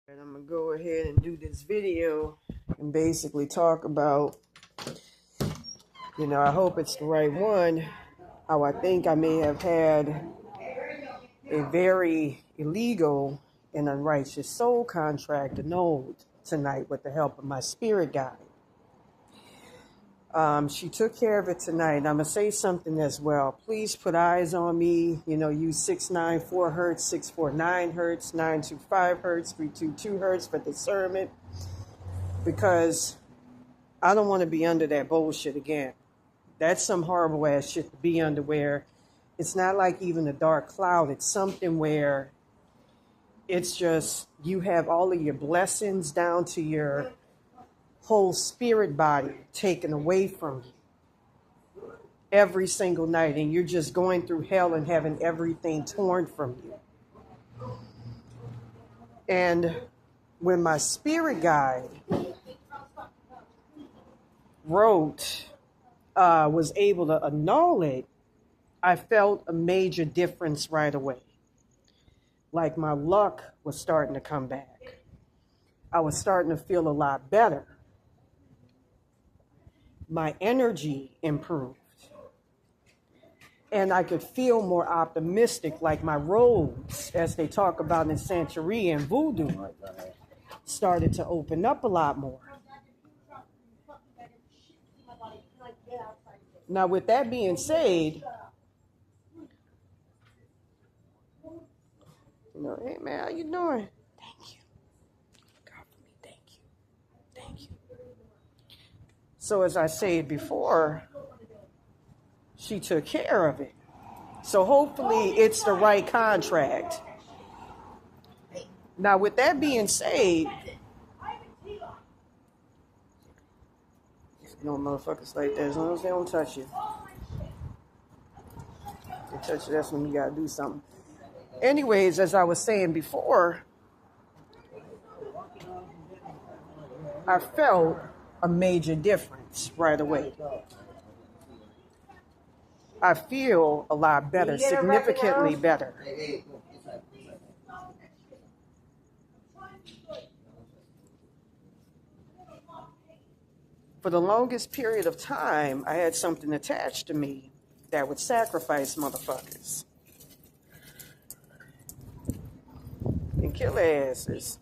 And I'm going to go ahead and do this video and basically talk about, I hope it's the right one, how I think I may have had a very illegal and unrighteous soul contract annulled tonight with the help of my spirit guide. She took care of it tonight. And I'm going to say something as well. Please put eyes on me. Use 694 hertz, 649 hertz, 925 hertz, 322 hertz for discernment. Because I don't want to be under that bullshit again. That's some horrible ass shit to be under, where it's not like even a dark cloud. It's something where it's just you have all of your blessings down to your whole spirit body taken away from you every single night, and you're just going through hell and having everything torn from you. And when my spirit guide was able to annul it, I felt a major difference right away. Like my luck was starting to come back. I was starting to feel a lot better. My energy improved. And I could feel more optimistic, like my roads, as they talk about in Santeria and Voodoo, started to open up a lot more. Now, with that being said, hey man, how you doing? Thank you. God for me, thank you. Thank you. So as I said before, she took care of it. So hopefully it's the right contract. Now with that being said, motherfuckers like that, as long as they don't touch you. They touch you, that's when you gotta do something. Anyways, as I was saying before, I felt a major difference right away. I feel a lot better, significantly better. For the longest period of time, I had something attached to me that would sacrifice motherfuckers and kill asses.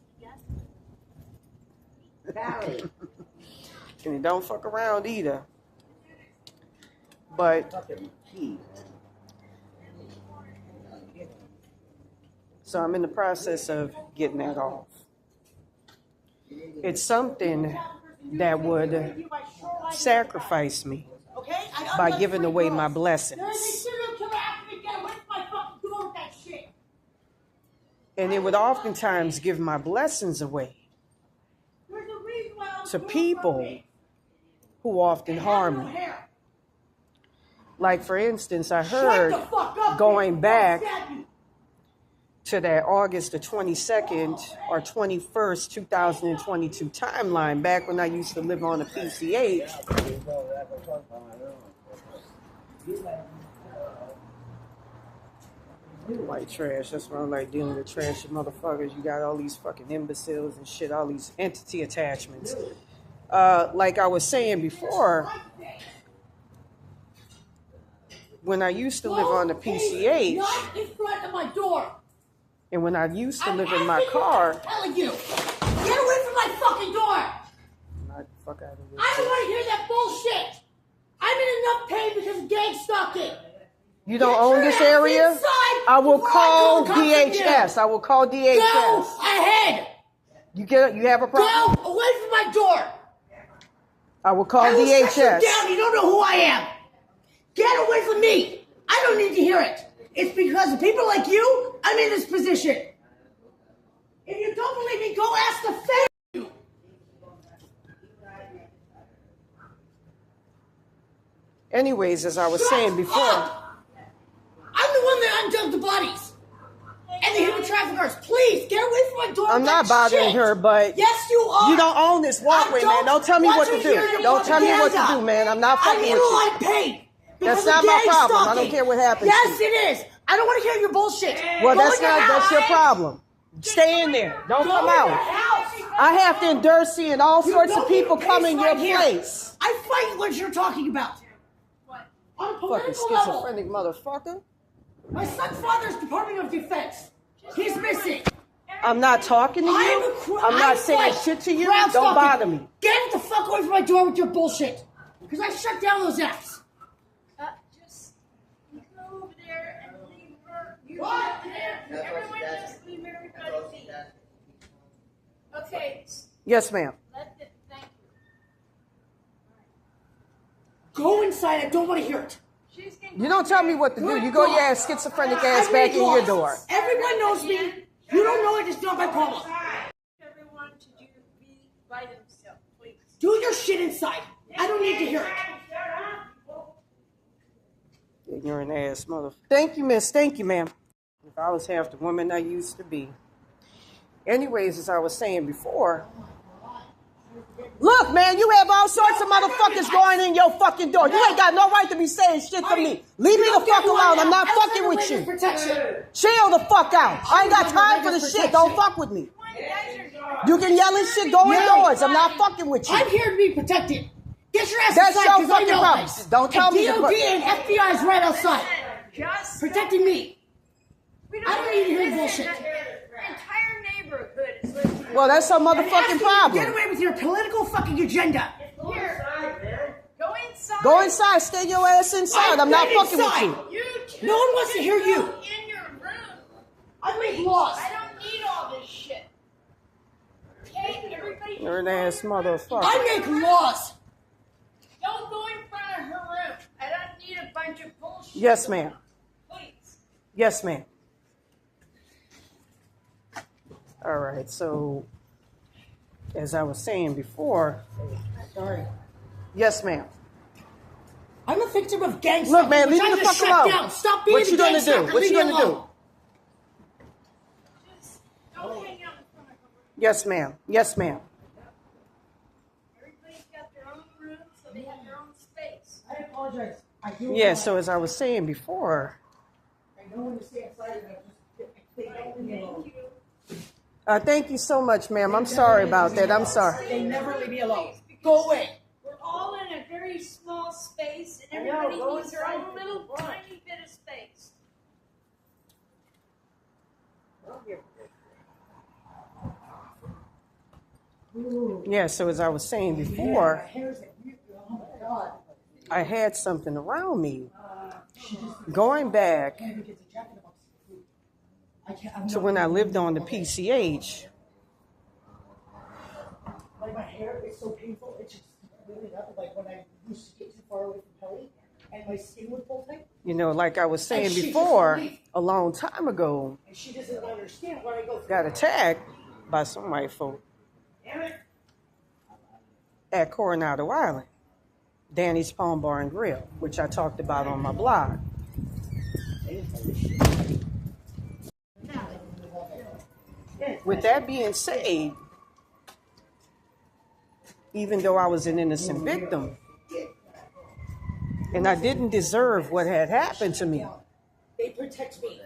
And it don't fuck around either. But so I'm in the process of getting that off. It's something that would sacrifice me by giving away my blessings. And it would oftentimes give my blessings away to people who often harm me. Like, for instance, I heard going back to that August the 22nd or 21st, 2022 timeline, back when I used to live on a PCH. White trash, that's why I like dealing with trashy motherfuckers. You got all these fucking imbeciles and shit, all these entity attachments. Like I was saying before, when I used to live on the PCH, not in front of my door. And when I used to live in my car, I'm telling you, get away from my fucking door. Not fuck out of here. I don't want to hear that bullshit. I'm in enough pain because of gang stalking. You don't own this area? I will call DHS. I will call DHS. Go ahead. You have a problem? Go away from my door. I will call I will DHS. shut you down. You don't know who I am. Get away from me. I don't need to hear it. It's because of people like you, I'm in this position. If you don't believe me, go ask the Fed. Anyways, as I was saying before, I'm the one that undug the bodies. And the human traffickers. Please, get away from my door. I'm not bothering her, but yes, you are. You don't own this walkway, man. Don't tell me what to do. Don't tell me what to do, man. I'm not fucking with you. I'm in a lot of pain. That's not my problem. I don't care what happens. Yes, it is. I don't want to hear your bullshit. Well, that's your problem. Stay in there. Don't come out. I have to endure seeing all sorts of people come in your place. I fight what you're talking about. What? On a Fucking political level. schizophrenic motherfucker. My son's father's Department of Defense. He's missing. I'm not talking to you. I'm not saying shit to you. Don't bother me. Get the fuck away from my door with your bullshit. Because I shut down those apps. Just you go over there and leave her. You go over there. Everyone just leave everybody be. Okay. Yes, ma'am. Thank you. Go inside. I don't want to hear it. You don't tell me what to do. You go your ass schizophrenic ass back in your door. Everyone knows me. You don't know it. It's not my problem. Everyone to be by themselves, please. Do your shit inside. I don't need to hear it. Ignorant ass motherfucker. Thank you, miss. Thank you, ma'am. If I was half the woman I used to be. Anyways, as I was saying before, look, man, you have all sorts of motherfuckers going in your fucking door. You ain't got no right to be saying shit to me. Leave me the fuck alone. I'm not fucking with you. Chill the fuck out. I ain't got time for the shit. Don't fuck with me. You can yell and shit. Go indoors. I'm not fucking with you. I'm here to be protected. Get your ass That's inside. your fucking problem. Don't tell me. DOD and FBI is right outside, protecting me. I don't need to hear bullshit. Entire neighborhood is listening. Well, that's some motherfucking problem. Get away with your political fucking agenda. Here. Go inside. Go inside. Stay your ass inside. I'm not fucking with you. No one wants to hear you. In your room. I make laws. I don't need all this shit. Okay, everybody. You're an ass motherfucker. I make laws. Don't go in front of her room. I don't need a bunch of bullshit. Yes, ma'am. Please. Yes, ma'am. All right, so as I was saying before, Sorry. yes, ma'am. I'm a victim of gang Look, man, leave which me I the just fuck shut alone. down. Stop being What the you gonna gangster. do? What Leave you me gonna alone. do? Just don't hang out in front of her. Yes, ma'am. Yes, ma'am. Everybody's got their own room, so they have their own space. I apologize. I do. Yeah, so as I was saying before, I know when to stay inside and I just they don't leave me alone. thank you so much, ma'am. I'm sorry about that. I'm sorry. They never leave me alone. Go away. We're all in a very small space, and I know, everybody go needs their inside. own little tiny bit of space. Yeah, so as I was saying before, My hair's like, oh my God. I had something around me going back I can't even get the jacket up. I can't. I'm to not- when I lived on the PCH. Like my hair is so painful, it's just really up. Like when I used to get too far away from Kelly, and my skin would pull tight, You know, like I was saying And she before, just- a long time ago, and she doesn't understand where I go through. got attacked by some white folk at Coronado Island, Danny's Palm Bar and Grill, which I talked about on my blog. With that being said, even though I was an innocent victim, and I didn't deserve what had happened to me, They protect me.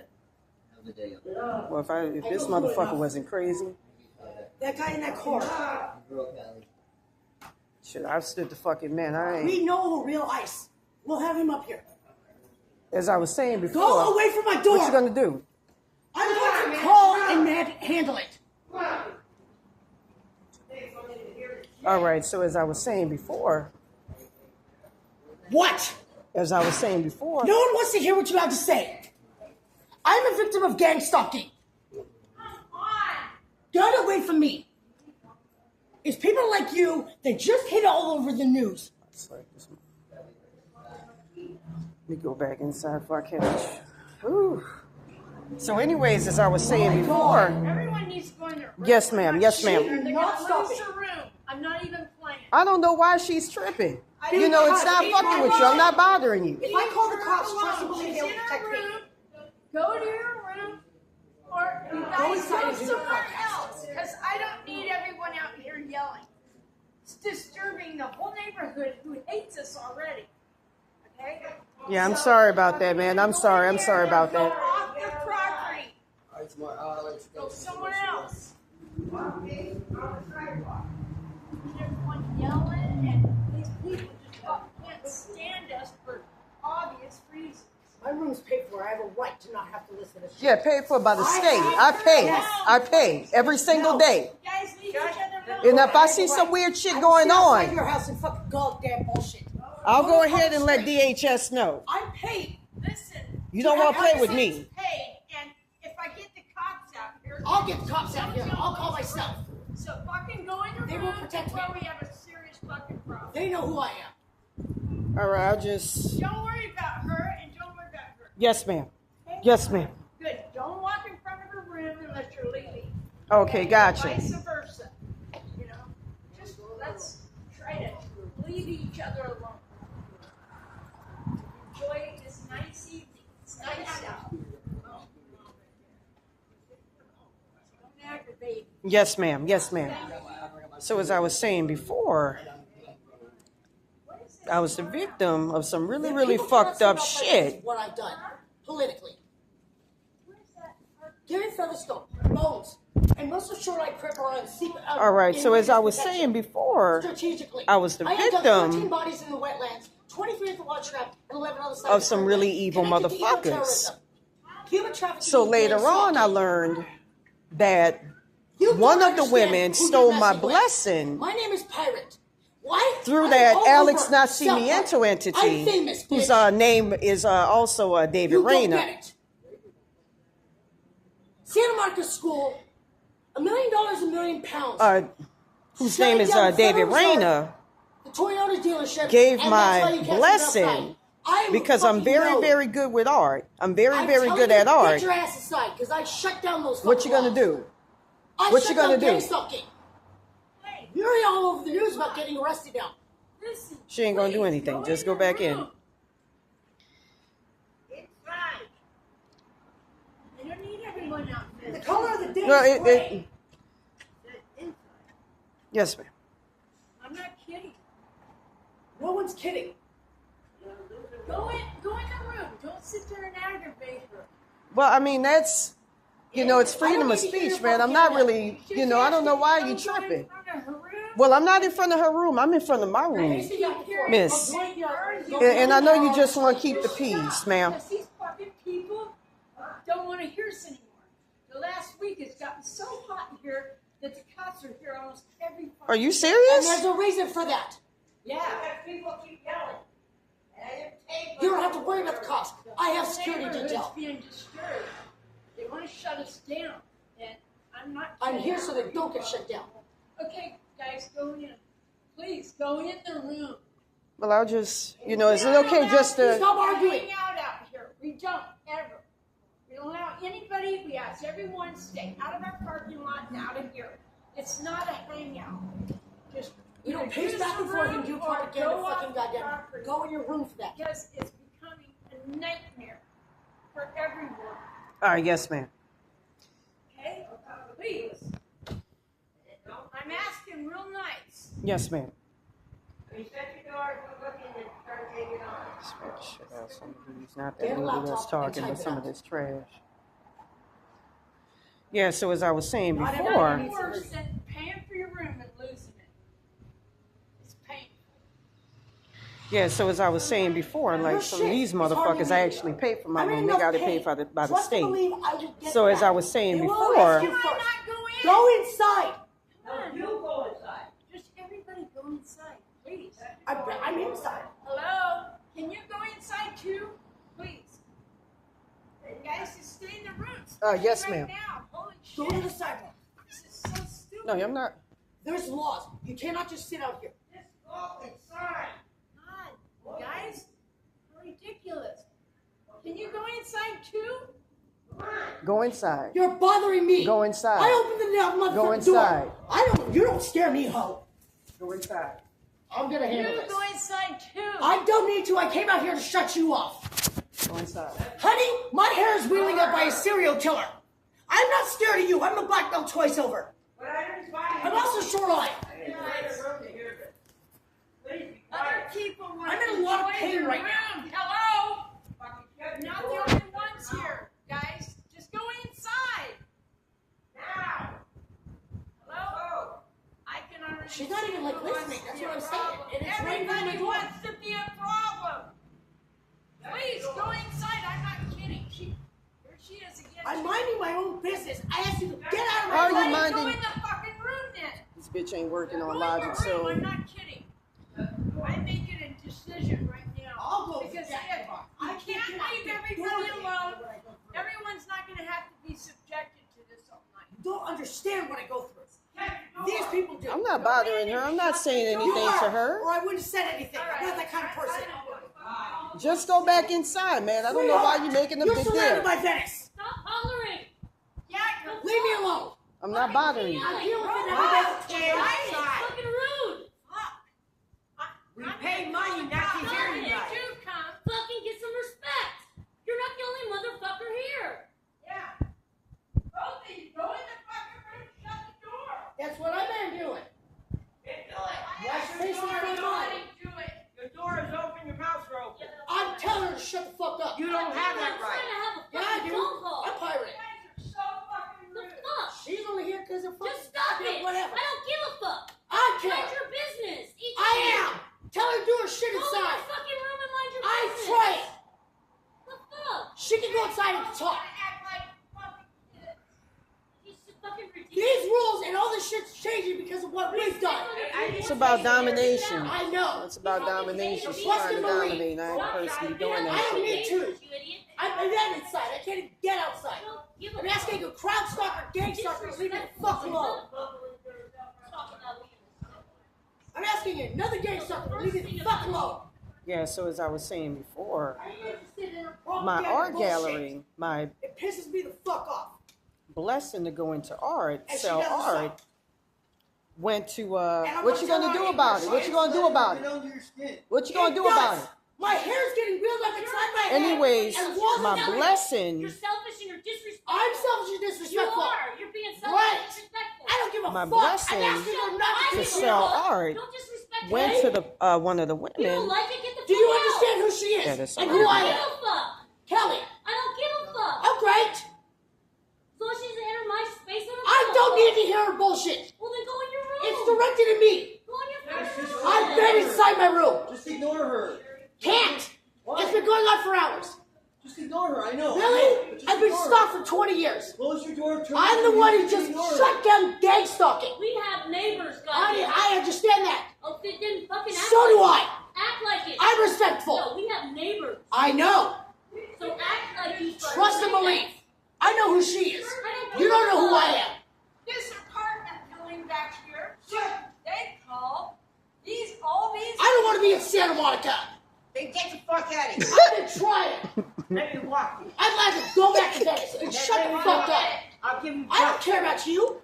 well, if this motherfucker wasn't crazy, That guy in that car. shit, I've stood the fucking man. I ain't. We know real ice. We'll have him up here. As I was saying before, Go away from my door. what you gonna do? I'm going to call and handle it. All right, so as I was saying before, What? no No one wants to hear what you have to say. I'm a victim of gang stalking. Get away from me. It's people like you that just hit all over the news. Let me go back inside before I catch. Whew. So anyways, as I was saying before, Everyone needs to go in their room. yes ma'am, yes ma'am. They're Not gonna lose stopping. their room. I'm not even playing. I don't know why she's tripping. Dude, You know, it's not she's fucking with you. I'm not bothering you. If I call the cops, trust and She's believe they'll in her protect me. room. Go to your room, or you Go guys inside go and do your somewhere podcast. else. Because I don't need everyone out here yelling. It's disturbing the whole neighborhood who hates us already. Okay? Yeah, I'm sorry about that, man. I'm sorry about Go that. off the property. Go somewhere walking on the sidewalk. Everyone yelling, and these people just can't stand us for obvious reasons. My room's paid for. I have a right to not have to listen to shit. Yeah, paid for by the I state. have- I pay. Yes. I pay every single No. day. You guys leave each other alone. And if I see some weird shit going I can sit outside on, your house and fucking goddamn bullshit. I'll go ahead and let DHS know. I'm paid. Listen. You don't want to play with me. Paid, and if I get the cops out here, I'll get the cops out here. I'll call myself. so fucking go in your They room will protect before me. we have a serious fucking problem. They know who I am. All right, I'll just. Don't worry about her, and don't worry about her. Yes, ma'am. Okay? Yes, ma'am. Good. Don't walk in front of her room unless you're leaving. Okay, gotcha. Vice versa. You know, just let's try to leave each other alone. Enjoy this nice evening. It's nice out. Don't aggravate. Yes, ma'am. Yes, ma'am. So as I was saying before, I was the victim of some really, really People fucked can't up see shit. what I've done politically. Where's that? Gary Featherstone, Bones, and most of Shoreline Crip are on secret. All right, so as I was saying before, strategically, I was the had done victim 13 bodies in the wetlands, 23 at the launch trap, and 11 on the side of some really evil connected to motherfuckers. terrorism. Human trafficking. So and later on, I stalking. learned that You one don't of the understand women who you're stole my messing with. blessing My name is Pirate. Why? through I'm that all Alex over Nascimento South Park. entity, I'm famous, whose bitch. name is also David You don't Rayner. get it. Santa Monica School, $1 million, £1 million. Whose Shutting name is down the David Federal Reserve, Rayner, the Toyota dealership, gave and my that's why you can't sit blessing outside. I because I'm fucking very, know. very good with art. I'm very, I'm very telling good you, at art. Get your ass aside, because I shut down those. What you gonna laws. do? I What shut you gonna down gang do? stalking. Hey, You're all over the news about getting arrested now. listen. She ain't gonna do please, anything. Just in go your back in. room. Inside. I don't need everyone out there. The color of the day No, is gray. Inside. Yes, ma'am. I'm not kidding. No one's kidding. Go in the room. Don't sit there and aggravate her. Well, I mean, that's, it's freedom of speech, man. I'm not really, I don't know why you tripping. Well, I'm not in front of her room. I'm in front of my room, miss. And I know you just want to keep the peace, ma'am. Because these fucking people don't want to hear us anymore. The last week it's gotten so hot in here that the cops are here almost every fucking Are you And serious? there's a reason for that. Yeah. People keep yelling. You don't have to worry about the cops. I have security Neighborhood's detail. being disturbed. They want to shut us down. And I'm not I'm kidding. here so they don't get shut down. Okay, guys, go in. Please, go in the room. Well, I'll just, is it okay just to... Stop arguing. Hang out here. We don't ever. We don't allow anybody. We ask everyone to stay out of our parking lot and out of here. It's not a hangout. Just You don't pace use back the and forth room and do or propaganda go fucking off the goddamn. property. Go in your room for that. Because it's becoming a nightmare for everyone. All right, yes, ma'am. Okay? Please. I'm asking real nice. Yes, ma'am. You shut your door, go look in and start taking on. Smack the shit out of some of these. Not that movie that's talking, but some of this trash. Yeah, so as I was saying Not before, Nothing worse than paying for your room and losing it. It's painful. yeah, so as I was saying before, like some of these motherfuckers, I actually pay for my room. They got to pay by the state. So as I was saying before, Why not go in? Go inside. Come on. You go inside. Just everybody go inside, please. I'm inside. Hello? Can you go inside too? Please. You guys just stay in the rooms. yes, Right ma'am. now. Holy Go to the shit. sidewalk. This is so stupid. no, I'm not. There's laws. You cannot just sit out here. Just go inside. God, guys, how ridiculous. Can you go inside too? Go inside. You're bothering me. Go inside. I opened the damn motherfucking Go inside. door. You don't scare me, ho. Go inside. I'm gonna handle You this. go inside too. I don't need to. I came out here to shut you off. Go inside. Honey, my hair is wheeling up by a serial killer. I'm not scared of you. I'm the black belt twice over. I'm also Shoreline. Other people want I'm to in a lot of enjoy pain their right room. Hello? You're not the only ones here, guys. Just go inside. Now. She's not even like listening. That's what I'm saying. And it's right in Everybody my door. wants to be a problem. Please go inside. I'm not kidding. Here she is again. I'm minding my own business. I asked you to get out of How are my you way. minding? Go in the fucking room then. This bitch ain't working Go on in logic, your room. so I'm not kidding. I'm making a decision right now. I'll go Because get if I can't leave everybody alone, everyone's not going to have to be subjected to this all night. You don't understand what I go through. These people do. I'm not bothering her. I'm not saying You anything are, to her. or I wouldn't have said anything. I'm not that kind of person. Just go back inside, man. I don't know why you're making a You're big surrounded deal. by Venice. Stop hollering! Yeah, go Leave me alone. I'm not bothering you. I deal with it every day. It's fucking rude! We pay money not to hear you. Stop it. Do come. Fucking get some respect! You're not the only motherfucker here! Yeah. Both of you, go in the fucking room, shut the door. That's what I've been doing. West facing my body. Do it. Your door is open, your mouth's open. I'm telling her to shut the fuck up. You don't have that I'm right. trying to have a Yeah, I fucking do. phone call. I'm pirate. You guys are so fucking The rude. fuck? She's only here because of fucking Just stop it! whatever. I don't give a fuck! I care. Mind your business! Each I of you. am. Tell her to do her shit Go in inside. your fucking room and mind your I business! try it. The fuck? She can go outside and talk. Act like fucking kids. He's just fucking ridiculous. These rules and all this shit's changing because of what we've done. It's about domination. I know. It's about domination. She's What's trying to the belief? dominate. I ain't personally doing I that don't shit. need to. You idiot. I'm that inside. I can't even get outside. Don't give a I'm asking a crowd stalker, gang stalker, to leave me the fuck alone. I'm asking another gang stalker to leave me the fuck alone. Yeah, so as I was saying before, I ain't interested in her my propaganda art bullshit. gallery, my It pisses me the fuck off. blessing to go into art, And she sell doesn't art, suck. went to, And I'm what you gonna gonna tell do her about it? What you gonna do about Get it? under your skin. What you gonna do It about does. it? My hair's getting reeled up inside my head. Anyways, and walls my are down. blessing, You're selfish and you're disrespectful. I'm selfish and You disrespectful. are. You're being selfish Right. and disrespectful. I don't give a My fuck. blessing I'm asking her not to to sell art Don't disrespect went me. to the one of the You don't women. like it? Get the fuck Do you out. understand who she Yeah, is that's and all who right. I I am? don't give a fuck. Kelly, I don't give a fuck. I'm great. So she doesn't enter my space. I don't need to hear her bullshit. Well, then go in your room. It's directed at me. Go in your fucking room. I've been inside my room. Just ignore her. Can't. Why? It's been going on for hours. Just ignore her, I know. Really? Just I've been ignore her. stalked for 20 years. Close your door, turn I'm the your one who face, just ignore her. shut down gang stalking. We have neighbors, guys. I understand that. Oh, then fucking act So like do it. I. Act like it. I'm No, respectful. we have neighbors. I know. So act like you Trust and believe. I know who she is. You don't know who I am. This apartment building back here, they call all these. I don't want to be in Santa Monica. Then get the fuck out of here. I've been trying. Let me walk you. I'd like to go back to Venice and shut the fuck up. I'll give you I don't drugs. care about you.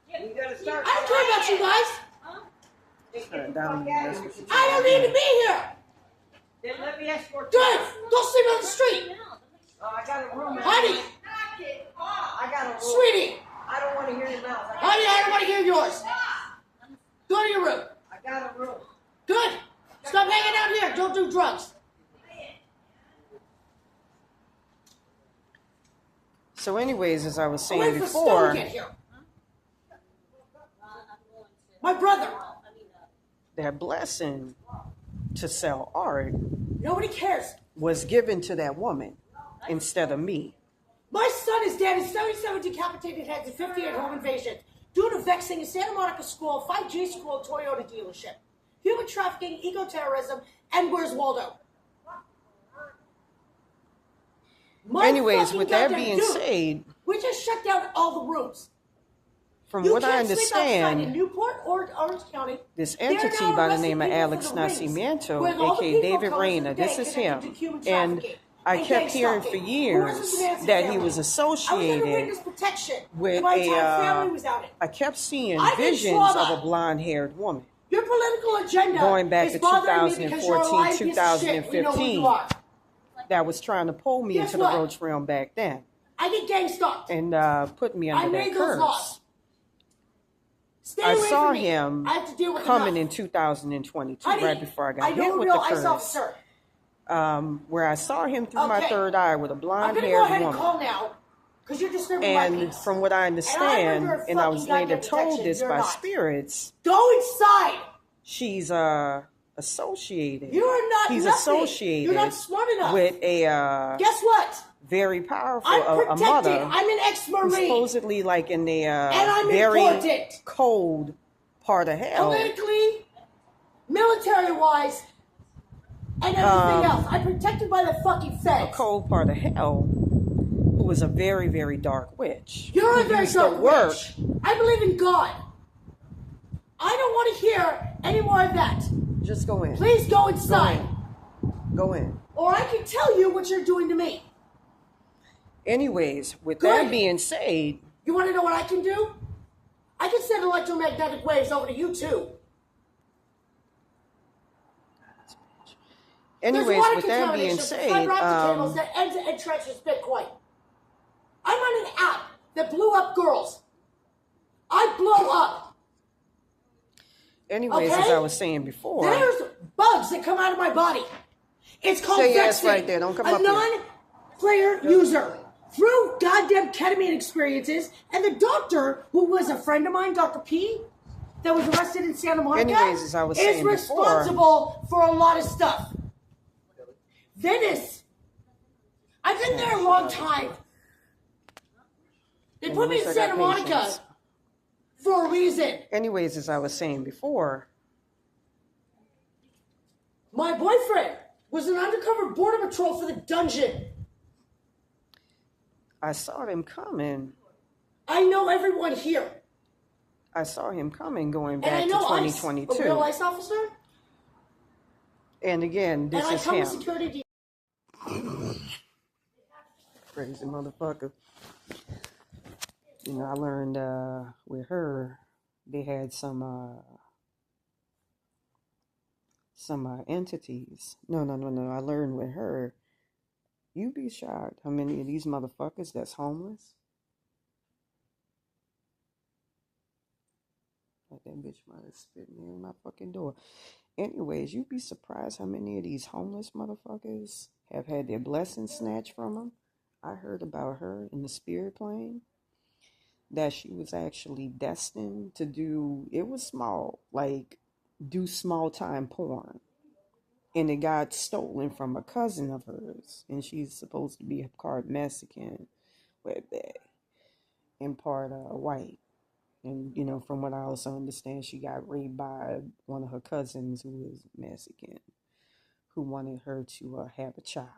You gotta start. I don't care about you guys. Trying to dominate. That's what she's I don't need to be here. Then let me escort you. Good. Don't sleep on the street. Oh, I got a room. Honey, Knock it off. I got a room. sweetie, I don't want to hear your mouth. honey, I don't want to hear yours. Go to your room. I got a room. Good. Stop hanging out here. Don't do drugs. So anyways, as I was saying Wait for Stone before, to get here. My brother. that blessing to sell art Nobody cares. was given to that woman instead of me. My son is dead in 77 decapitated heads and 58 home invasions due to vexing a Santa Monica school, 5G school, Toyota dealership, human trafficking, eco-terrorism, and where's Waldo? My Anyways, fucking with that goddamn being dude, said, we just shut down all the rooms. from You what I can't sleep outside in understand, Newport or Orange County. this They're entity now by the arresting name of people Alex for the rings, Nascimento, with all the aka people David colors Reyna, of the this day is connected him. to human And trafficking I and kept gang hearing for stalking. years Who was this that he family? was I was under associated witness protection. with My entire family a, was outed. I kept seeing I've been visions trauma. of a blonde-haired woman Your political agenda going back is to bothering me because you're a 2014, lying piece of shit. We know who you 2015. are. that was trying to pull me Guess into what? the roach realm back then I get gang stalked. and put me I under made that those curse. laws. Stay I away saw from me. him I have to deal with coming in enough. 2022, Honey, right before I got I know hit a with real the ICE curse. officer. Where I saw him through my Okay. third eye with a I'm going to go blonde-haired ahead and woman. call now. Because you're disturbing my And peace. from what I And I'm understand, under and I fucking was later goddamn told protection. this You're by not. spirits, Go inside. she's associated. You are not He's nothing. associated You're not smart enough. with a Guess what? very powerful I'm a protected. mother I'm an who's ex-Marine. supposedly like in the And I'm very important. cold part of hell. Politically, military-wise, and everything else. I'm protected by the fucking A feds. cold part of hell, who was a very, very dark witch. You're who a very used to dark work. witch. I believe in God. I don't want to hear any more of that. Just go in. Please go inside. Go in. Or I can tell you what you're doing to me. Anyways, with Good. that being said, You want to know what I can do? I can send electromagnetic waves over to you too. anyways, There's with that being contamination, said, fiber optic cables that entrenches Bitcoin. I'm on an app that blew up girls. I blow up. anyways, Okay? as I was saying before, There's bugs that come out of my body. It's called Say yes vexing. right there. Don't come a up here. non-player user. Through goddamn ketamine experiences, and the doctor, who was a friend of mine, Dr. P, that was arrested in Santa Monica, Anyways, as I was is saying responsible for a lot of stuff. Venice. I've been there a long time. They put me in Santa Monica for a reason. anyways, as I was saying before, My boyfriend was an undercover border patrol for the dungeon. I saw them coming. I know everyone here. I saw him coming going And back I to know ICE, 2022. a real ICE officer. And again, this And I is come him. with security Crazy motherfucker. You know, I learned with her, they had some entities. No. I learned with her, you'd be shocked how many of these motherfuckers that's homeless. Like that bitch might have spit me in my fucking door. Anyways, you'd be surprised how many of these homeless motherfuckers have had their blessings snatched from them. I heard about her in the spirit plane, that she was actually destined to do, it was small, like do small time porn. And it got stolen from a cousin of hers. And she's supposed to be part Mexican, and part white. And, you know, from what I also understand, she got raped by one of her cousins who was Mexican, who wanted her to have a child.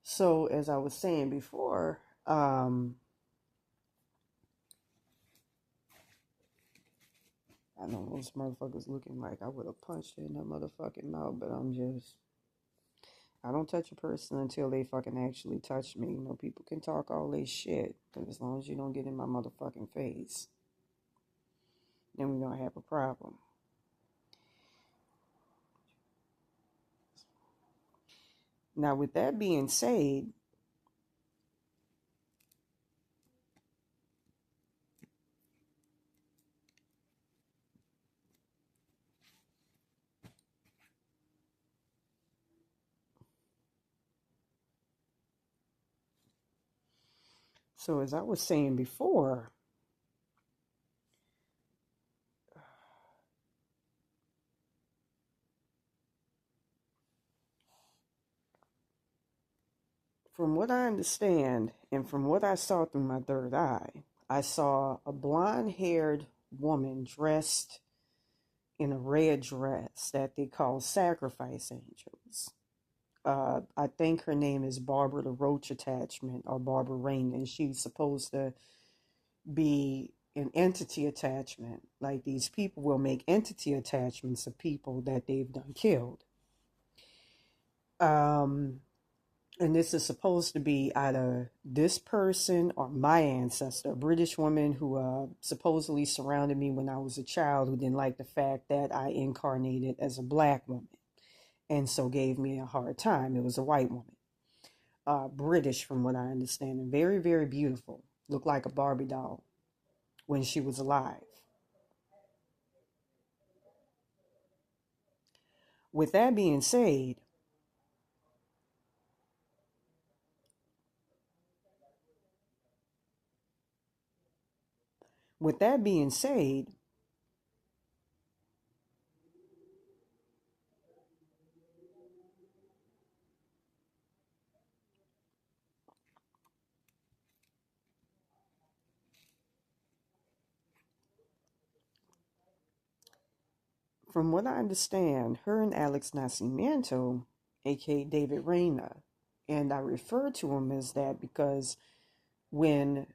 So, as I was saying before, I know those motherfuckers looking like I would have punched her in her motherfucking mouth, but I don't touch a person until they fucking actually touch me. You know, people can talk all they shit, but as long as you don't get in my motherfucking face, then we're gonna have a problem. Now, with that being said, so as I was saying before, from what I understand and from what I saw through my third eye, I saw a blonde-haired woman dressed in a red dress that they call sacrifice angels. I think her name is Barbara the Roach Attachment, or Barbara Raymond. She's supposed to be an entity attachment. Like, these people will make entity attachments of people that they've done killed. And this is supposed to be either this person or my ancestor, a British woman who supposedly surrounded me when I was a child, who didn't like the fact that I incarnated as a black woman, and so gave me a hard time. It was a white woman. British, from what I understand, and very, very beautiful. Looked like a Barbie doll when she was alive. With that being said, With that being said, from what I understand, her and Alex Nascimento, aka David Reyna, and I refer to him as that because when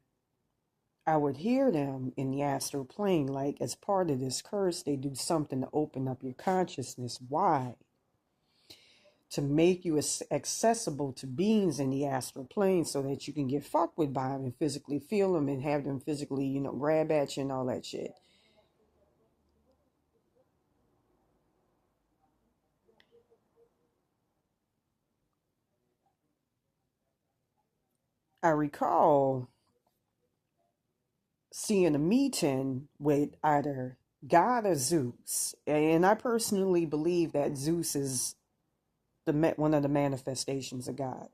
I would hear them in the astral plane, like as part of this curse, they do something to open up your consciousness. Why? To make you accessible to beings in the astral plane so that you can get fucked with by them and physically feel them and have them physically, grab at you and all that shit. I recall seeing a meeting with either God or Zeus. And I personally believe that Zeus is one of the manifestations of God.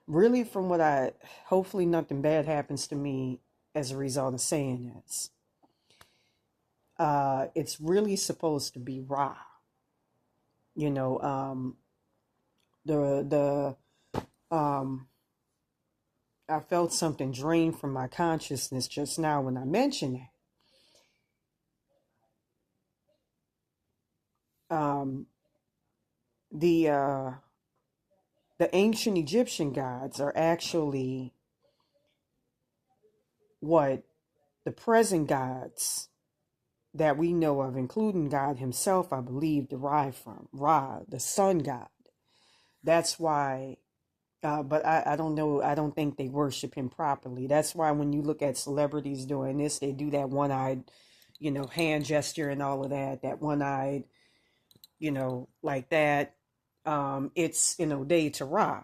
Really, from hopefully nothing bad happens to me as a result of saying this. It's really supposed to be Ra. The I felt something drain from my consciousness just now when I mentioned that. The ancient Egyptian gods are actually what the present gods that we know of, including God himself, I believe, derive from. Ra, the sun god. That's why, but I don't know, I don't think they worship him properly. That's why when you look at celebrities doing this, they do that one-eyed, hand gesture and all of that, that one-eyed, like that. It's, day to Ra.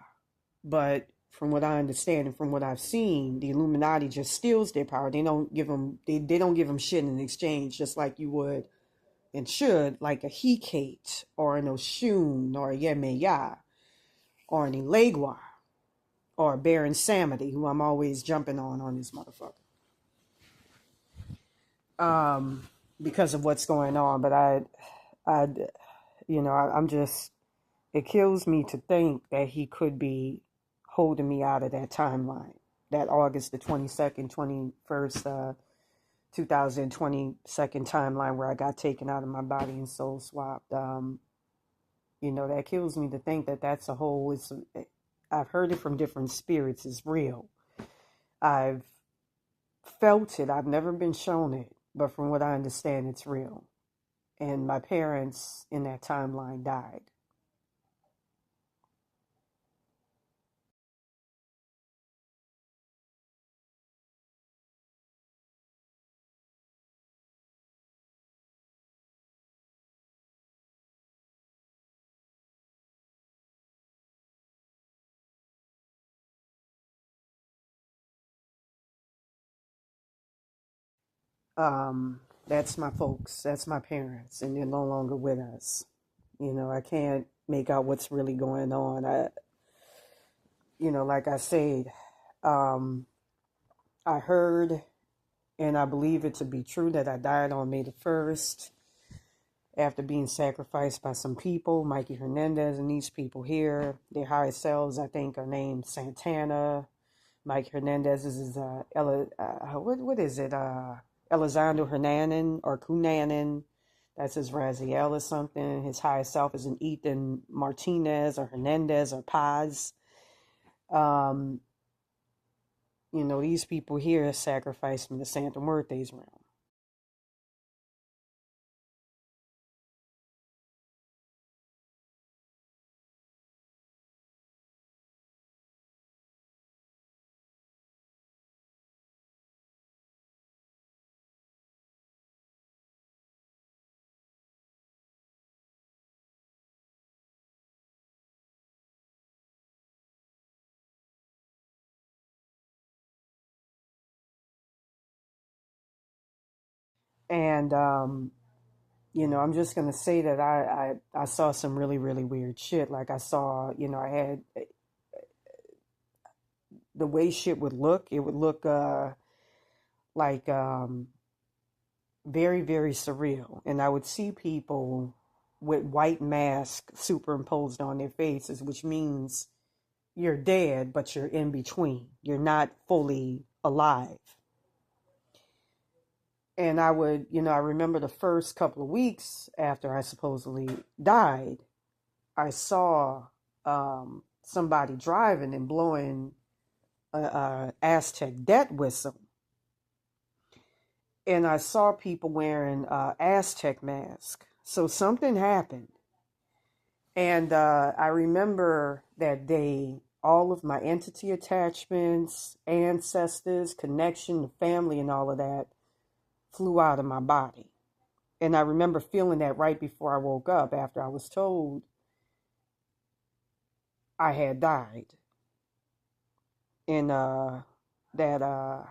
But from what I understand and from what I've seen, the Illuminati just steals their power. They don't give them, they don't give them shit in exchange, just like you would and should, like a Hecate or an Oshun or a Yemeya or an Elegua or a Baron Samedi, who I'm always jumping on this motherfucker. Because of what's going on. But I'm just, it kills me to think that he could be holding me out of that timeline, that August the 22nd, 21st, 2022nd timeline where I got taken out of my body and soul swapped. That kills me to think that that's a whole, I've heard it from different spirits, it's real. I've felt it, I've never been shown it, but from what I understand, it's real. And my parents in that timeline died. That's my folks, that's my parents, and they're no longer with us. I can't make out what's really going on. Like I said, I heard, and I believe it to be true, that I died on May the 1st after being sacrificed by some people, Mikey Hernandez and these people here. Their higher selves, I think, are named Santana. Mike Hernandez is what is it? Elizondo Hernanen or Cunanan. That's his Raziel or something. His higher self is an Ethan Martinez or Hernandez or Paz. These people here are sacrificed from the Santa Muertes realm. And, I'm just going to say that I saw some really, really weird shit. Like I saw, I had the way shit would look. It would look like very, very surreal. And I would see people with white masks superimposed on their faces, which means you're dead, but you're in between. You're not fully alive. And I would, I remember the first couple of weeks after I supposedly died, I saw somebody driving and blowing a Aztec death whistle. And I saw people wearing Aztec masks. So something happened. And I remember that day, all of my entity attachments, ancestors, connection to family, and all of that flew out of my body. And I remember feeling that right before I woke up after I was told I had died. And that, I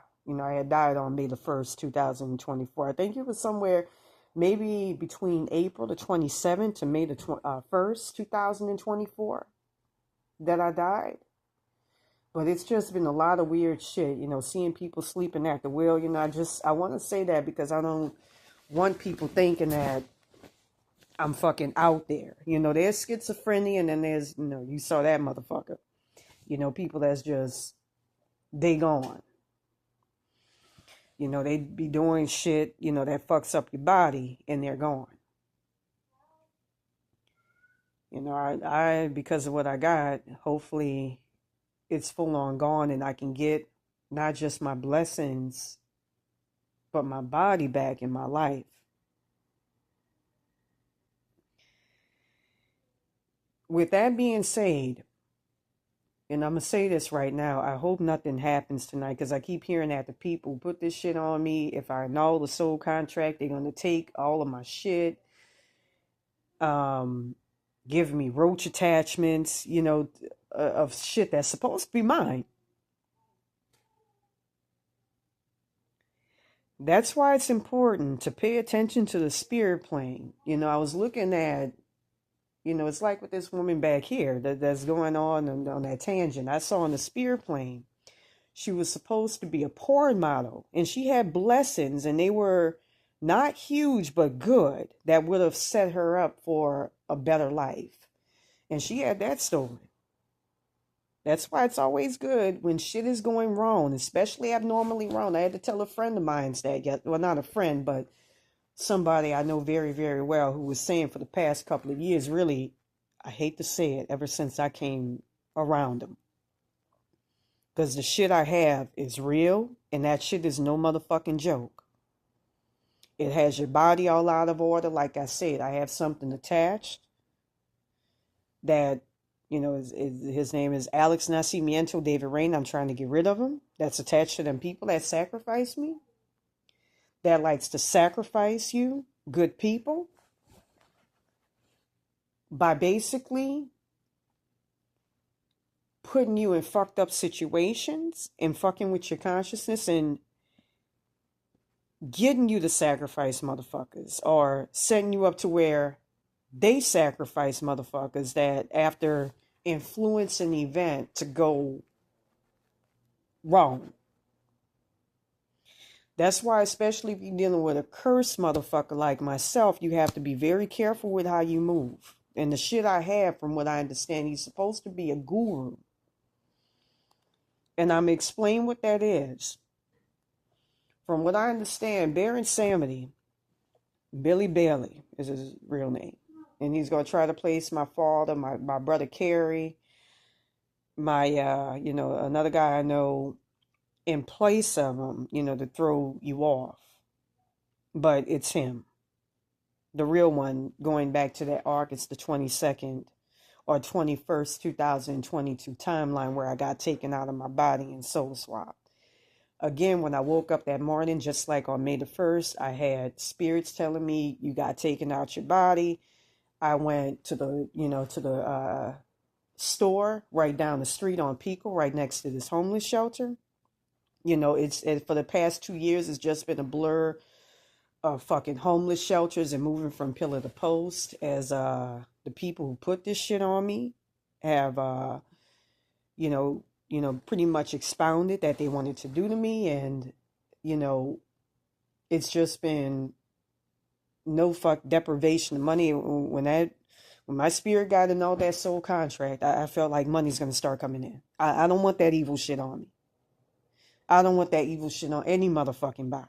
had died on May the 1st, 2024. I think it was somewhere maybe between April the 27th to May the 1st, 2024 that I died. But it's just been a lot of weird shit, seeing people sleeping at the wheel. I want to say that because I don't want people thinking that I'm fucking out there. There's schizophrenia, and then there's, you saw that motherfucker. People that's just, they gone. They be doing shit, that fucks up your body, and they're gone. I because of what I got, hopefully it's full on gone, and I can get not just my blessings, but my body back in my life. With that being said, and I'm going to say this right now, I hope nothing happens tonight, because I keep hearing that the people who put this shit on me, if I annul the soul contract, they're going to take all of my shit, give me roach attachments, of shit that's supposed to be mine. That's why it's important to pay attention to the spirit plane. I was looking at, it's like with this woman back here that's going on that tangent. I saw on the spirit plane, she was supposed to be a porn model, and she had blessings, and they were not huge, but good, that would have set her up for a better life. And she had that stolen. That's why it's always good when shit is going wrong, especially abnormally wrong. I had to tell a friend of mine that, well, not a friend, but somebody I know very, very well, who was saying for the past couple of years, really, I hate to say it, ever since I came around them. Because the shit I have is real, and that shit is no motherfucking joke. It has your body all out of order. Like I said, I have something attached that, his name is Alex Nacimiento David Rain. I'm trying to get rid of him. That's attached to them people that sacrifice me. That likes to sacrifice you, good people, by basically putting you in fucked up situations and fucking with your consciousness and getting you to sacrifice motherfuckers, or setting you up to where they sacrifice motherfuckers that after influence an event to go wrong. That's why, especially if you're dealing with a cursed motherfucker like myself, you have to be very careful with how you move. And the shit I have, from what I understand, he's supposed to be a guru. And I'm going to explain what that is. From what I understand, Baron Samedi, Billy Bailey is his real name. And he's going to try to place my father, my brother Kerry, my, another guy I know, in place of him, to throw you off. But it's him. The real one, going back to that August the 22nd or 21st, 2022 timeline where I got taken out of my body and soul swapped. Again, when I woke up that morning, just like on May the 1st, I had spirits telling me you got taken out your body. I went to the store right down the street on Pico, right next to this homeless shelter. It's for the past 2 years, it's just been a blur of fucking homeless shelters and moving from pillar to post, as the people who put this shit on me have, pretty much expounded that they wanted to do to me. And, it's just been no fuck deprivation of money. When my spirit got in all that soul contract, I felt like money's gonna start coming in. I don't want that evil shit on me. I don't want that evil shit on any motherfucking body.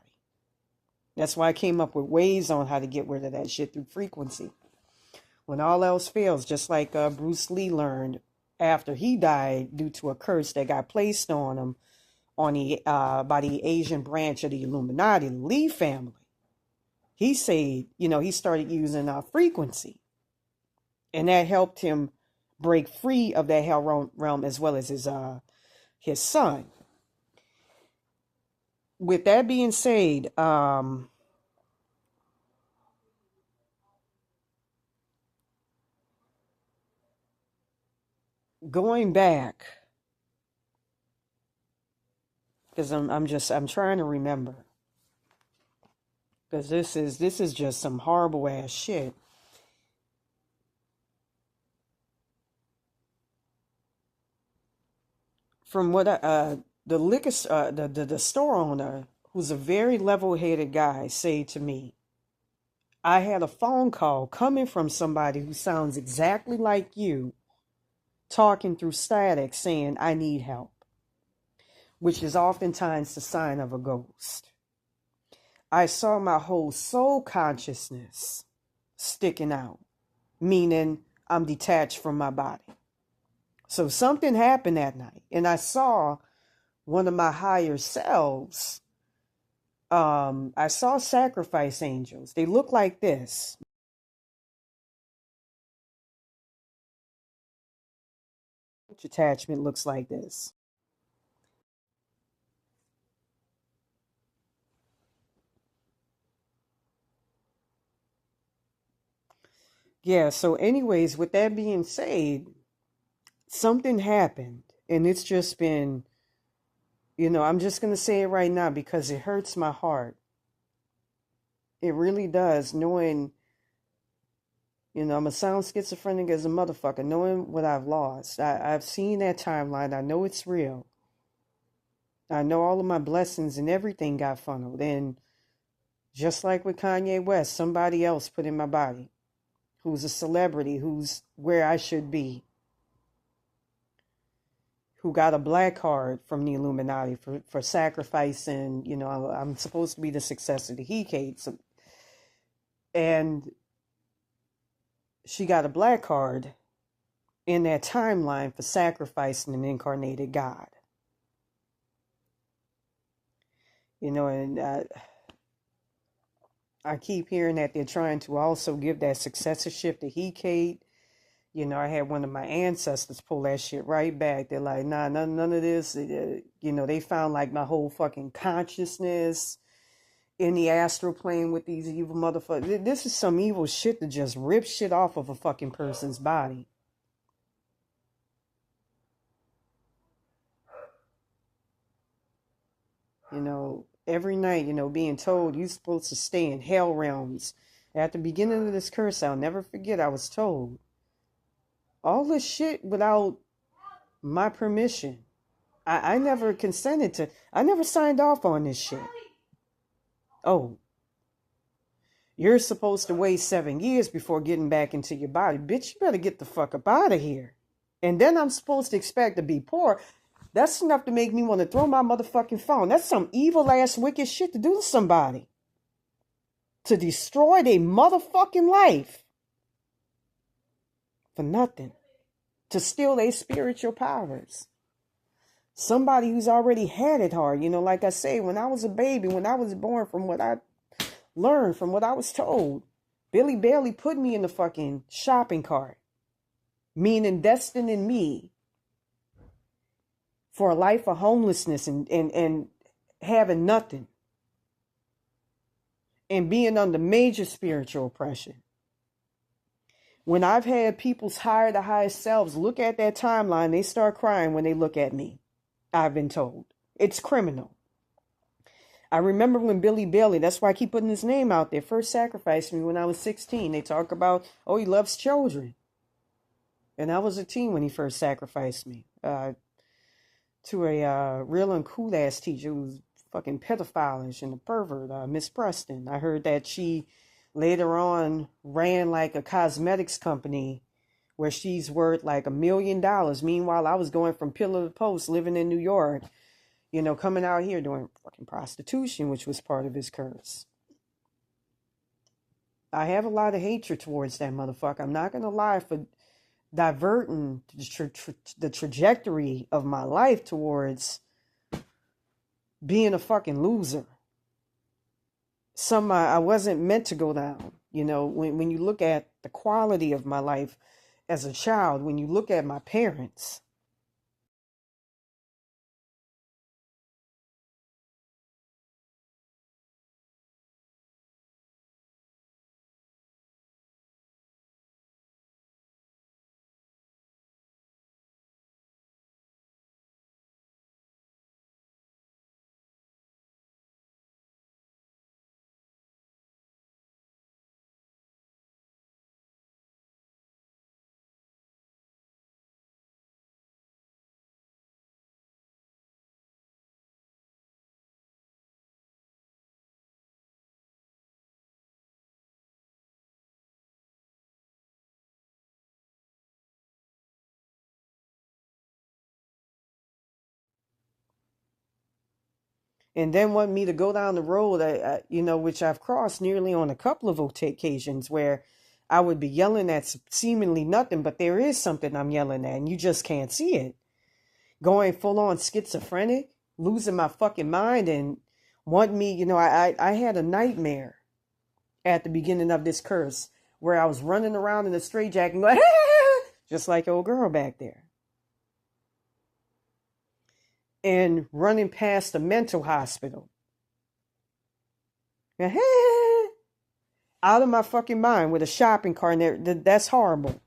That's why I came up with ways on how to get rid of that shit through frequency. When all else fails, just like Bruce Lee learned after he died due to a curse that got placed on him by the Asian branch of the Illuminati, the Lee family. He said, he started using frequency. And that helped him break free of that hell realm as well as his son. With that being said, going back, because I'm trying to remember, because this is just some horrible ass shit. From what the liquor the store owner, who's a very level-headed guy, said to me, I had a phone call coming from somebody who sounds exactly like you, talking through static, saying, I need help, which is oftentimes the sign of a ghost. I saw my whole soul consciousness sticking out, meaning I'm detached from my body. So something happened that night, and I saw one of my higher selves. I saw sacrifice angels. They look like this. Attachment looks like this. Yeah, so anyways, with that being said, something happened, and it's just been, I'm just going to say it right now because it hurts my heart. It really does, knowing, I'm a sound schizophrenic as a motherfucker, knowing what I've lost. I've seen that timeline. I know it's real. I know all of my blessings and everything got funneled. And just like with Kanye West, somebody else put in my body, who's a celebrity, who's where I should be, who got a black card from the Illuminati for sacrificing, I'm supposed to be the successor to He-Kate. And she got a black card in that timeline for sacrificing an incarnated God. And I keep hearing that they're trying to also give that successorship to He-Kate. I had one of my ancestors pull that shit right back. They're like, nah, none of this. They found like my whole fucking consciousness in the astral plane with these evil motherfuckers. This is some evil shit to just rip shit off of a fucking person's body. Every night, being told you're supposed to stay in hell realms. At the beginning of this curse, I'll never forget, I was told all this shit without my permission. I never consented to, I never signed off on this shit. Oh, you're supposed to wait 7 years before getting back into your body. Bitch, you better get the fuck up out of here. And then I'm supposed to expect to be poor. That's enough to make me want to throw my motherfucking phone. That's some evil ass wicked shit to do to somebody. To destroy their motherfucking life. For nothing. To steal their spiritual powers. Somebody who's already had it hard. Like I say, when I was a baby, when I was born, from what I learned, from what I was told, Billy Bailey put me in the fucking shopping cart. Meaning destining me for a life of homelessness and having nothing. And being under major spiritual oppression. When I've had people's higher to highest selves look at that timeline, they start crying when they look at me. I've been told. It's criminal. I remember when Billy Bailey, that's why I keep putting his name out there, first sacrificed me when I was 16. They talk about, oh, he loves children. And I was a teen when he first sacrificed me. To a real and cool ass teacher who was fucking pedophile-ish and a pervert, Miss Preston. I heard that she later on ran like a cosmetics company where she's worth like $1 million. Meanwhile, I was going from pillar to post, living in New York, coming out here doing fucking prostitution, which was part of his curse. I have a lot of hatred towards that motherfucker. I'm not going to lie, for diverting the trajectory of my life towards being a fucking loser. I wasn't meant to go down. When you look at the quality of my life as a child, when you look at my parents, and then want me to go down the road, which I've crossed nearly on a couple of occasions, where I would be yelling at seemingly nothing, but there is something I'm yelling at, and you just can't see it. Going full on schizophrenic, losing my fucking mind, and want me, I had a nightmare at the beginning of this curse where I was running around in a straitjacket going, just like old girl back there. And running past a mental hospital. Out of my fucking mind with a shopping cart. That's horrible.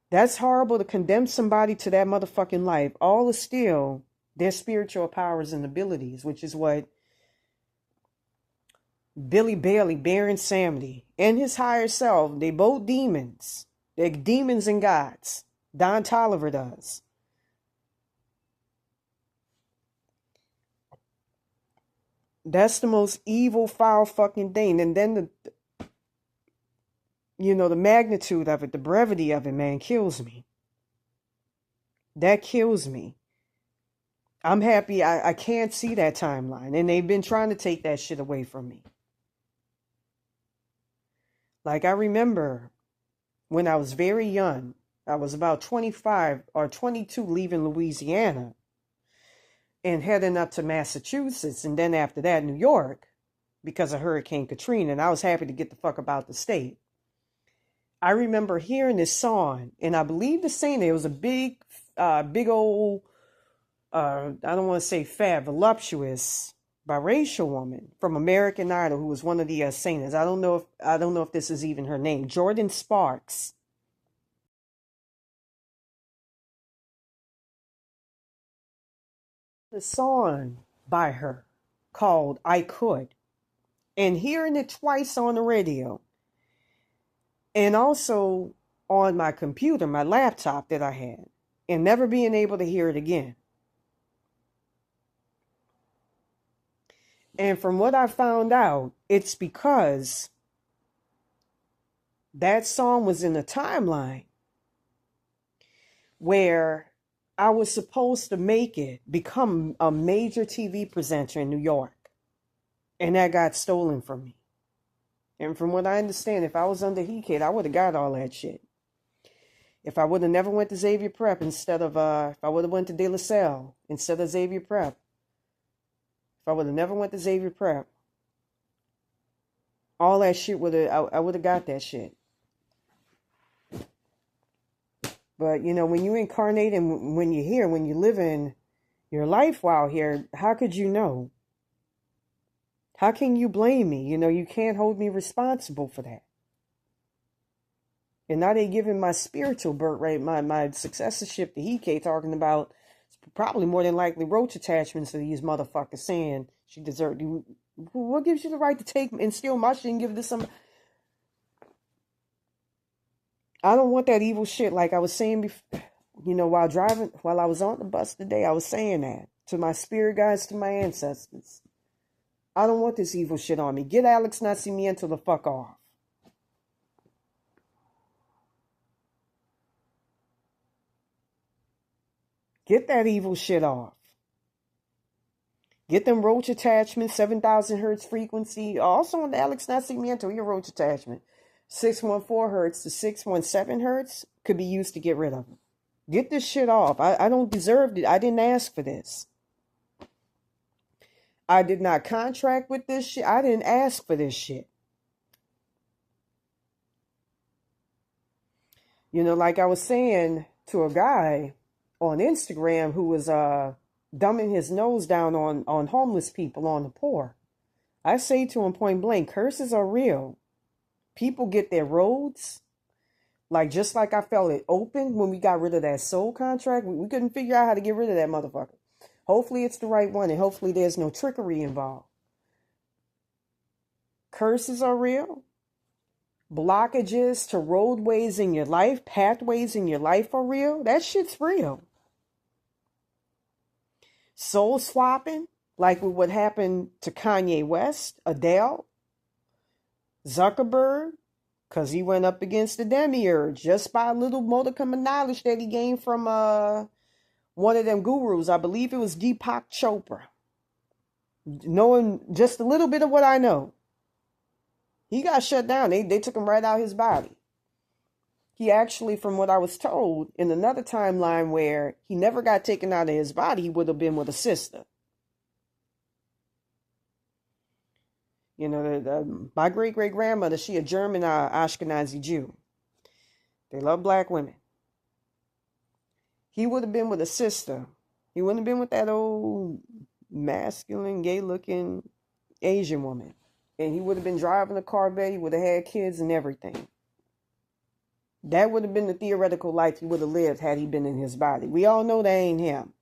That's horrible to condemn somebody to that motherfucking life. All is still their spiritual powers and abilities, which is what Billy Bailey, Baron Samedi, and his higher self, they both demons. They're demons and gods. Don Tolliver does. That's the most evil, foul fucking thing. And then the magnitude of it, the brevity of it, man, kills me. That kills me. I'm happy I can't see that timeline. And they've been trying to take that shit away from me. Like, I remember when I was very young, I was about 25 or 22, leaving Louisiana and heading up to Massachusetts, and then after that, New York, because of Hurricane Katrina, and I was happy to get the fuck about the state. I remember hearing this song, and I believe the singer, it was a big old, I don't want to say fat, voluptuous, biracial woman from American Idol who was one of the singers. I don't know if this is even her name, Jordan Sparks. The song by her called I Could, and hearing it twice on the radio and also on my computer, my laptop that I had, and never being able to hear it again. And from what I found out, it's because that song was in a timeline where I was supposed to become a major TV presenter in New York. And that got stolen from me. And from what I understand, if I was under He-Kid, I would have got all that shit. If I would have never went to Xavier Prep instead of, if I would have went to De La Salle instead of Xavier Prep. If I would have never went to Xavier Prep, all that shit I would have got that shit. But, when you incarnate and when you're here, when you live in your life while here, how could you know? How can you blame me? You can't hold me responsible for that. And now they giving my spiritual birthright, my successorship to He-K, talking about probably more than likely roach attachments to these motherfuckers, saying she deserved. What gives you the right to take and steal my shit and give it to some? I don't want that evil shit. Like I was saying before, while I was on the bus today, I was saying that to my spirit guides, to my ancestors. I don't want this evil shit on me. Get Alex Nascimento the fuck off. Get that evil shit off. Get them roach attachments, 7,000 hertz frequency. Also on the Alex Nascimento, your roach attachment. 614 hertz to 617 hertz could be used to get rid of them. Get this shit off. I don't deserve it. I didn't ask for this. I did not contract with this shit. I didn't ask for this shit. You know, like I was saying to a guy on Instagram who was dumbing his nose down on homeless people, on the poor. I say to him point blank, curses are real. People get their roads. Like, just like I felt it open when we got rid of that soul contract. We couldn't figure out how to get rid of that motherfucker. Hopefully it's the right one, and hopefully there's no trickery involved. Curses are real. Blockages to roadways in your life, pathways in your life are real. That shit's real. Soul swapping, like with what happened to Kanye West, Adele, Zuckerberg, because he went up against the demiurge just by a little modicum of knowledge that he gained from one of them gurus. I believe it was Deepak Chopra. Knowing just a little bit of what I know. He got shut down. They took him right out his body. He actually, from what I was told, in another timeline where he never got taken out of his body, he would have been with a sister. You know, my great-great-grandmother, she a German Ashkenazi Jew. They love black women. He would have been with a sister. He wouldn't have been with that old masculine, gay-looking Asian woman. And he would have been driving a Corvette. He would have had kids and everything. That would have been the theoretical life he would have lived had he been in his body. We all know that ain't him.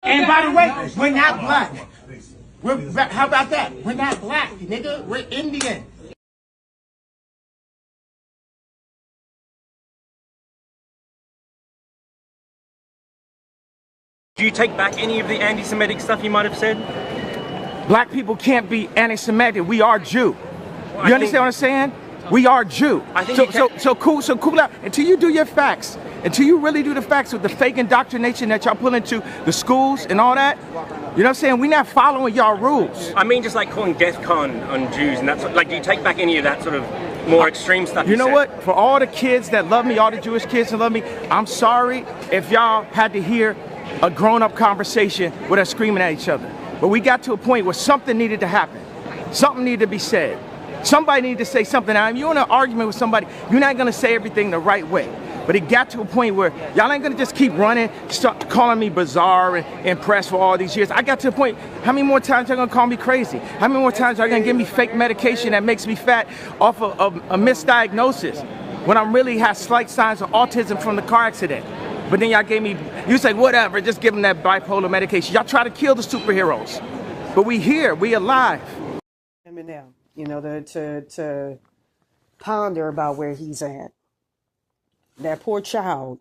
And by the way, we're not black. How about that? We're not black, nigga. We're Indian. Do you take back any of the anti-Semitic stuff you might have said? Black people can't be anti-Semitic. We are Jew. You understand what I'm saying? We are Jew. So cool out. Until you do your facts, until you really do the facts with the fake indoctrination that y'all pull into the schools and all that, you know what I'm saying? We're not following y'all rules. I mean, just like calling DEFCON on Jews and that sort. Like, do you take back any of that sort of more extreme stuff? You know what? For all the kids that love me, all the Jewish kids that love me, I'm sorry if y'all had to hear a grown-up conversation with us screaming at each other. But we got to a point where something needed to happen. Something needed to be said. Somebody needed to say something. Now, if you're in an argument with somebody, you're not going to say everything the right way. But it got to a point where y'all ain't going to just keep running, start calling me bizarre and impressed for all these years. I got to the point, how many more times y'all going to call me crazy? How many more times y'all going to give me fake medication that makes me fat off of a misdiagnosis when I really have slight signs of autism from the car accident? But then y'all gave me, you say, whatever, just give them that bipolar medication. Y'all try to kill the superheroes. But we here, we alive. Eminem, you know, to ponder about where he's at. That poor child.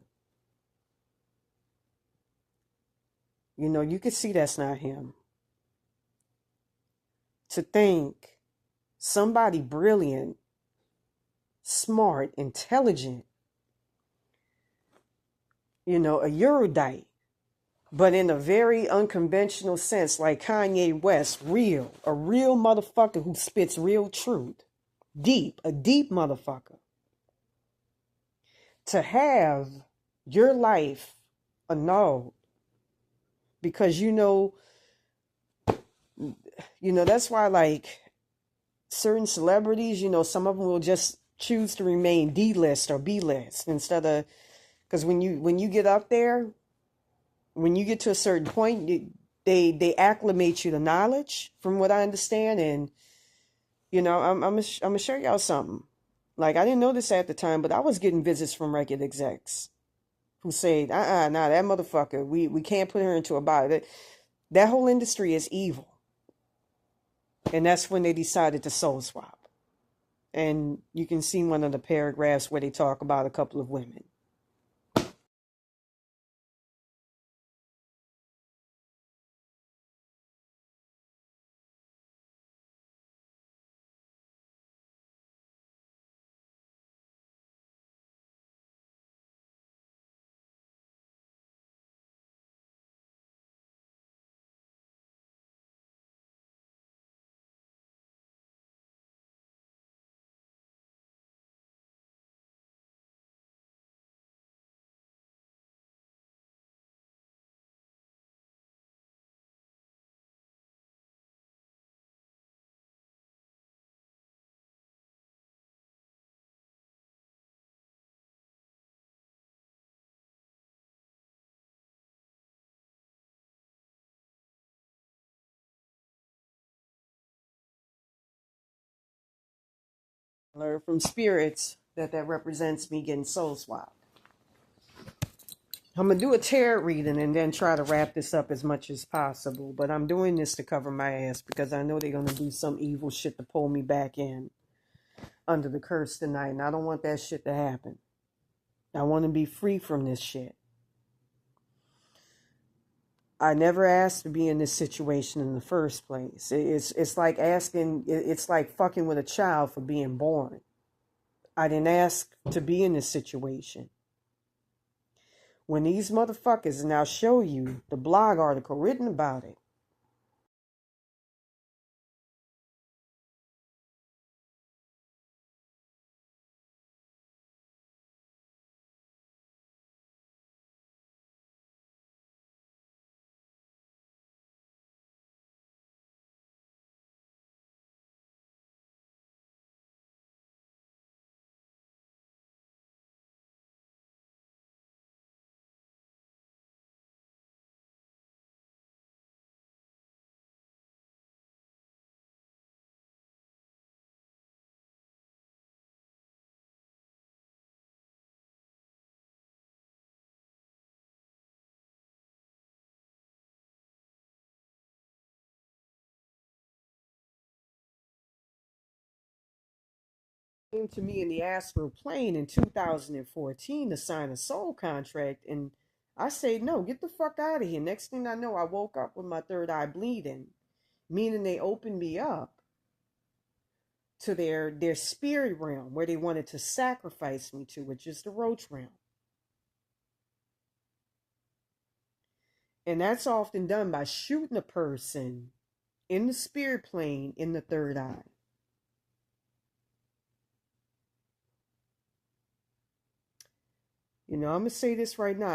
You know, you could see that's not him. To think somebody brilliant, smart, intelligent, you know, a erudite, but in a very unconventional sense, like Kanye West, a real motherfucker who spits real truth. A deep motherfucker. To have your life annulled because you know, that's why, like, certain celebrities, you know, some of them will just choose to remain D-list or B-list instead of, because when you get up there, when you get to a certain point, they acclimate you to knowledge, from what I understand, and I'm gonna show y'all something. Like, I didn't know this at the time, but I was getting visits from record execs who said, nah, that motherfucker, we can't put her into a body. That whole industry is evil. And that's when they decided to soul swap. And you can see one of the paragraphs where they talk about a couple of women. Learn from spirits that represents me getting soul swapped. I'm going to do a tarot reading and then try to wrap this up as much as possible. But I'm doing this to cover my ass because I know they're going to do some evil shit to pull me back in under the curse tonight. And I don't want that shit to happen. I want to be free from this shit. I never asked to be in this situation in the first place. It's like asking, it's like fucking with a child for being born. I didn't ask to be in this situation. When these motherfuckers, and I'll show you the blog article written about it. Came to me in the astral plane in 2014 to sign a soul contract, and I said, no, get the fuck out of here. Next thing I know, I woke up with my third eye bleeding, meaning they opened me up to their spirit realm where they wanted to sacrifice me to, which is the roach realm. And that's often done by shooting a person in the spirit plane in the third eye. I'm going to say this right now.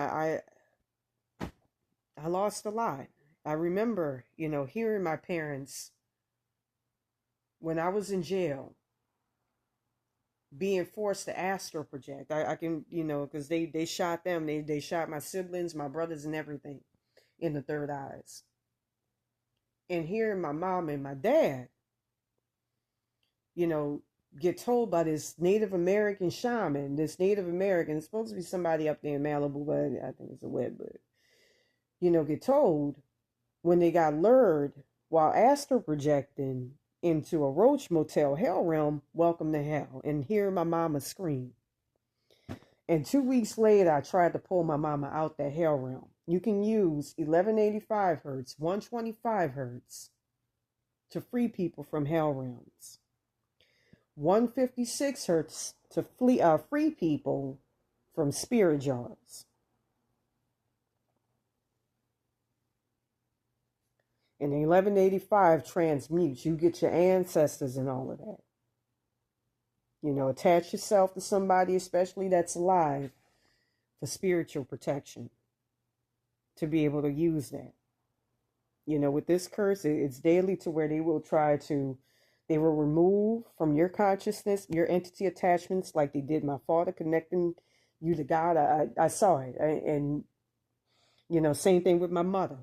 I lost a lot. I remember, hearing my parents when I was in jail being forced to astral project. I can, because they shot them. They shot my siblings, my brothers, and everything in the third eyes. And hearing my mom and my dad, get told by this Native American shaman, it's supposed to be somebody up there in Malibu, but I think it's a web, but, get told when they got lured while astral projecting into a roach motel hell realm, welcome to hell, and hear my mama scream. And 2 weeks later, I tried to pull my mama out that hell realm. You can use 1185 hertz, 125 hertz to free people from hell realms. 156 hertz to free people from spirit jars. And 1185 transmutes. You get your ancestors and all of that. Attach yourself to somebody, especially that's alive, for spiritual protection. To be able to use that. With this curse, it's daily to where they will remove from your consciousness, your entity attachments, like they did my father, connecting you to God. I saw it. And, same thing with my mother.